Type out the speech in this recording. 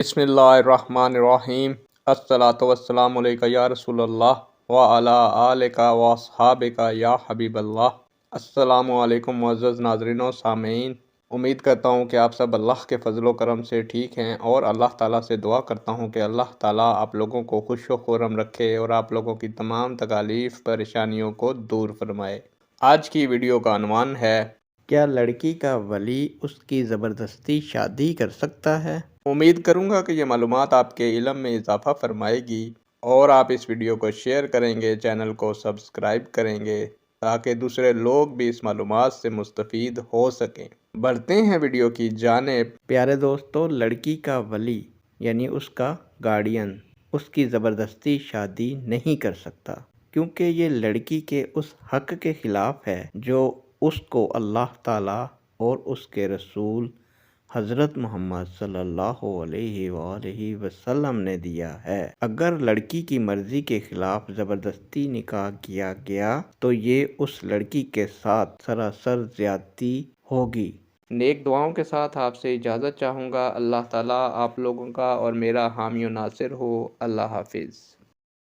बिस्मिल्लाहिर्रहमानिर्रहीम। अस्सलातु वस्सलामु अलैका या रसूलल्लाह व अला आलिका व अस्हाबिका या हबीबल्लाह। अस्सलामु अलैकुम मुअज़्ज़ज़ नाज़रीन व सामीन। उम्मीद करता हूँ कि आप सब अल्लाह के फ़ज़ल व करम से ठीक हैं और अल्लाह ताला से दुआ करता हूँ कि अल्लाह ताला आप लोगों को खुश व खुर्रम रखे और आप लोगों की तमाम तकालीफ़ परेशानियों को दूर फरमाए। आज की वीडियो काعنوان है, क्या लड़की का वली उसकी ज़बरदस्ती शादी कर सकता है? उम्मीद करूँगा कि ये मालूमात आपके इल्म में इजाफ़ा फरमाएगी और आप इस वीडियो को शेयर करेंगे, चैनल को सब्सक्राइब करेंगे ताकि दूसरे लोग भी इस मालूमात से मुस्तफ़ीद हो सकें। बढ़ते हैं वीडियो की जानिब। प्यारे दोस्तों, लड़की का वली यानी उसका गार्डियन उसकी ज़बरदस्ती शादी नहीं कर सकता, क्योंकि ये लड़की के उस हक़ के ख़िलाफ़ है जो उसको अल्लाह ताला और उसके रसूल हज़रत मोहम्मद सल्लल्लाहु अलैहि वसल्लम ने दिया है। अगर लड़की की मर्ज़ी के ख़िलाफ़ ज़बरदस्ती निकाह किया गया तो ये उस लड़की के साथ सरासर ज़्यादती होगी। नेक दुआओं के साथ आपसे इजाज़त चाहूँगा। अल्लाह ताला आप लोगों का और मेरा हामी व नासिर हो। अल्लाह हाफिज़।